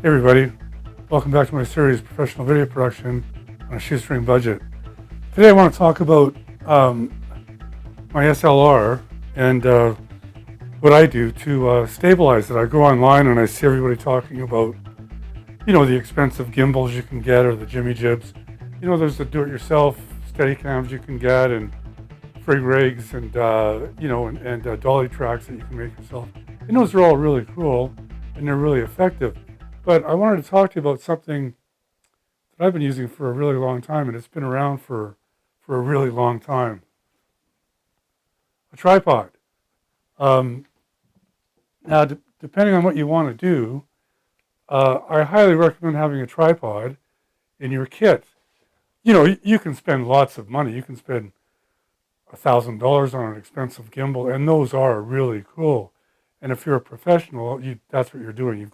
Hey everybody, welcome back to my series, Professional Video Production on a Shoestring Budget. Today I want to talk about my SLR and what I do to stabilize it. I go online and I see everybody talking about, the expensive gimbals you can get or the jimmy jibs. There's the do-it-yourself Steadicams you can get and frig rigs and, dolly tracks that you can make yourself. And those are all really cool and they're really effective. But I wanted to talk to you about something that I've been using for a really long time, and it's been around for a really long time. A tripod. Now, depending on what you want to do, I highly recommend having a tripod in your kit. You can spend lots of money. You can spend $1,000 on an expensive gimbal, and those are really cool. And if you're a professional, that's what you're doing. You've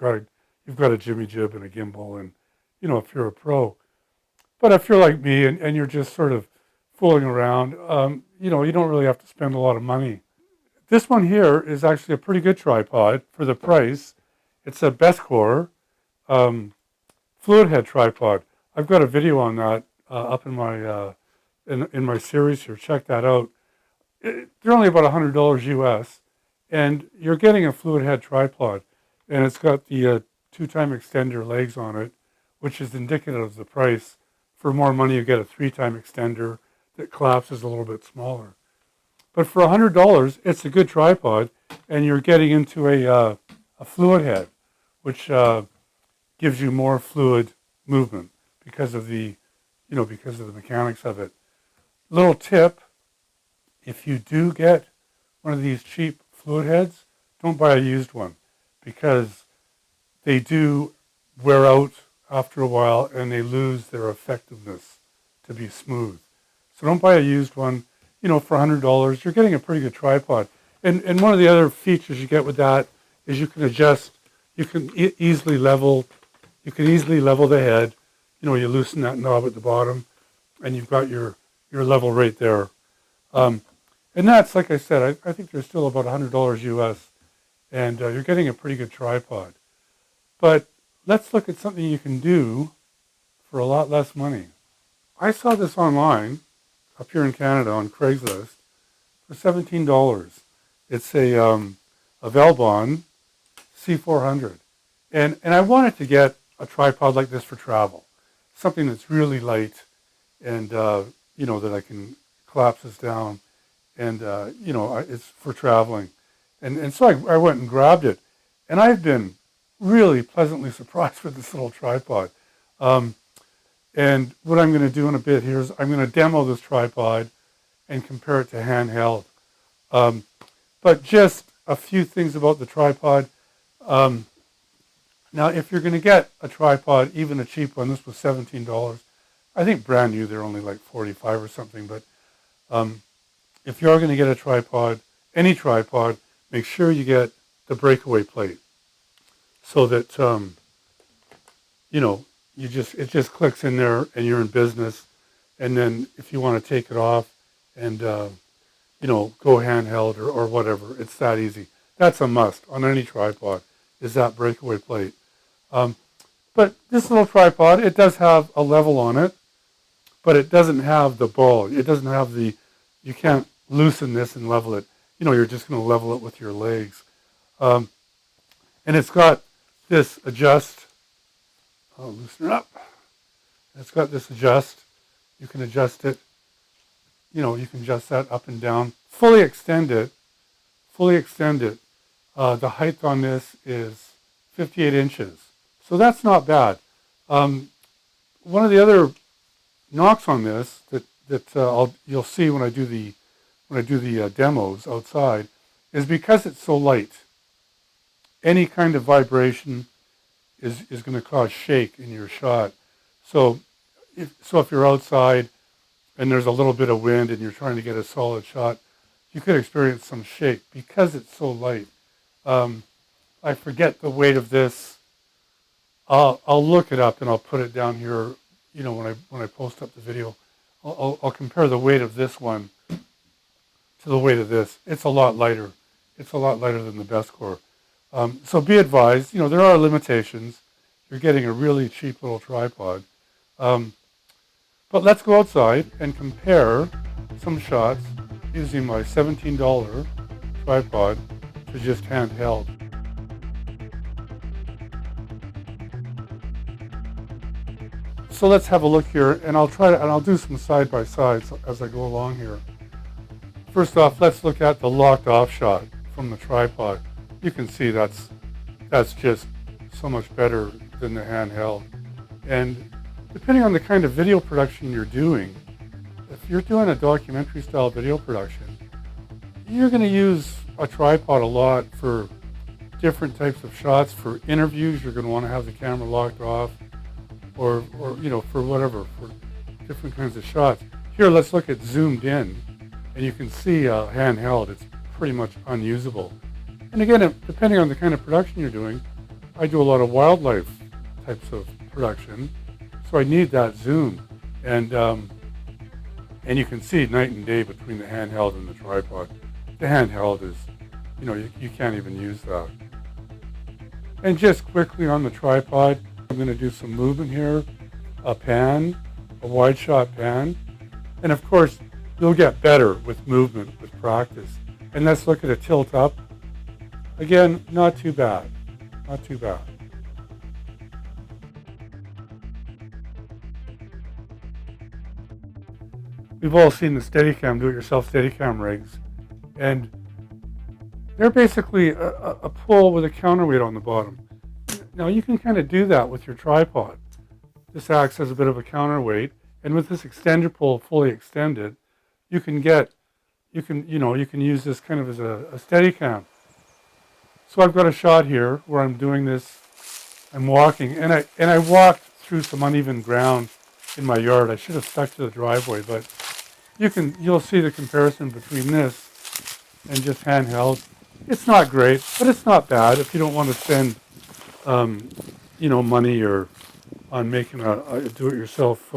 got a jimmy jib and a gimbal, and if you're a pro. But if you're like me and you're just sort of fooling around, you don't really have to spend a lot of money. This one here is actually a pretty good tripod for the price. It's a Bethcore fluid head tripod. I've got a video on that up in my in my series here. Check that out. They're only about $100 US, and you're getting a fluid head tripod, and it's got the 2-time extender legs on it, which is indicative of the price. For more money, you get a 3-time extender that collapses a little bit smaller. But for $100, it's a good tripod, and you're getting into a fluid head, which gives you more fluid movement because of the mechanics of it. Little tip: if you do get one of these cheap fluid heads, don't buy a used one, because they do wear out after a while and they lose their effectiveness to be smooth. So don't buy a used one. For $100, you're getting a pretty good tripod. And one of the other features you get with that is you can easily level the head. You loosen that knob at the bottom and you've got your level right there. And that's, like I said, I think they're still about $100 US, and you're getting a pretty good tripod. But let's look at something you can do for a lot less money. I saw this online up here in Canada on Craigslist for $17. It's a Velbon C400. And I wanted to get a tripod like this for travel. Something that's really light and, that I can collapse this down. And, it's for traveling. And so I went and grabbed it. And I've been really pleasantly surprised with this little tripod. And what I'm going to do in a bit here is I'm going to demo this tripod and compare it to handheld. But just a few things about the tripod. Now, if you're going to get a tripod, even a cheap one, this was $17. I think brand new, they're only like $45 or something. But if you are going to get a tripod, any tripod, make sure you get the breakaway plate, so that, it just clicks in there and you're in business. And then if you want to take it off and, go handheld or whatever, it's that easy. That's a must on any tripod, is that breakaway plate. But this little tripod, it does have a level on it, but it doesn't have the ball. It doesn't have you can't loosen this and level it. You're just going to level it with your legs. And it's got this adjust. I'll loosen it up. It's got this adjust. You can adjust it. You can adjust that up and down. Fully extend it. The height on this is 58 inches. So that's not bad. One of the other knocks on this that you'll see when I do the demos outside is because it's so light. Any kind of vibration is going to cause shake in your shot. So if you're outside and there's a little bit of wind and you're trying to get a solid shot, you could experience some shake because it's so light. I forget the weight of this. I'll look it up and I'll put it down here. When I post up the video, I'll compare the weight of this one to the weight of this. It's a lot lighter. It's a lot lighter than the Bethcore. So be advised, there are limitations. you're getting a really cheap little tripod. But let's go outside and compare some shots using my $17 tripod to just handheld. So let's have a look here, and I'll do some side by sides as I go along here. First off, let's look at the locked off shot from the tripod. You can see that's just so much better than the handheld. And depending on the kind of video production you're doing, if you're doing a documentary style video production, you're going to use a tripod a lot for different types of shots. For interviews, you're going to want to have the camera locked off, or for whatever, for different kinds of shots. Here, let's look at zoomed in, and you can see handheld, it's pretty much unusable. And again, depending on the kind of production you're doing, I do a lot of wildlife types of production, so I need that zoom. And you can see night and day between the handheld and the tripod. The handheld is, you can't even use that. And just quickly on the tripod, I'm going to do some movement here, a pan, a wide shot pan. And of course, you'll get better with movement, with practice. And let's look at a tilt up. Again, not too bad, not too bad. We've all seen the Steadicam, do-it-yourself Steadicam rigs, and they're basically a pull with a counterweight on the bottom. Now you can kind of do that with your tripod. This acts as a bit of a counterweight, and with this extender pull fully extended, you can use this kind of as a Steadicam. So I've got a shot here where I'm doing this. I'm walking, and I walked through some uneven ground in my yard. I should have stuck to the driveway, but you'll see the comparison between this and just handheld. It's not great, but it's not bad if you don't want to spend money or on making a do-it-yourself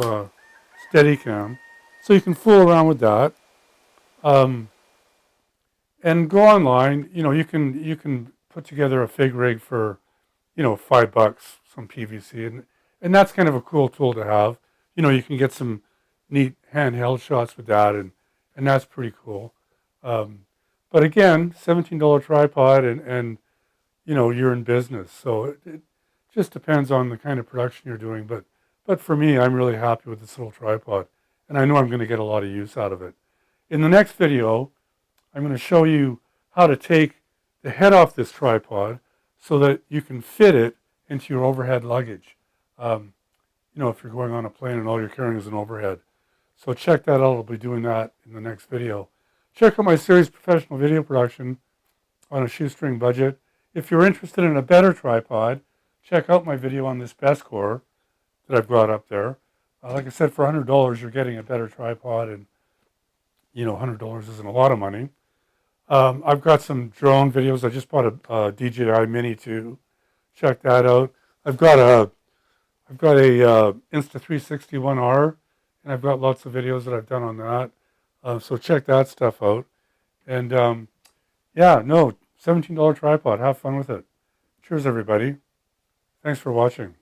Steadicam. So you can fool around with that, and go online. You can put together a fig rig for $5, some PVC, and that's kind of a cool tool to have. You can get some neat handheld shots with that, and that's pretty cool. But again, $17 tripod, and you're in business. So it just depends on the kind of production you're doing. But for me, I'm really happy with this little tripod, and I know I'm going to get a lot of use out of it. In the next video, I'm going to show you how to take the head off this tripod so that you can fit it into your overhead luggage. If you're going on a plane and all you're carrying is an overhead. So check that out. I'll be doing that in the next video. Check out my series Professional Video Production on a Shoestring Budget. If you're interested in a better tripod, check out my video on this Bestcore that I've brought up there. Like I said, for $100, you're getting a better tripod, and $100 isn't a lot of money. I've got some drone videos. I just bought a DJI Mini 2. Check that out. I've got a Insta360 and I've got lots of videos that I've done on that. So check that stuff out. And $17 tripod. Have fun with it. Cheers, everybody. Thanks for watching.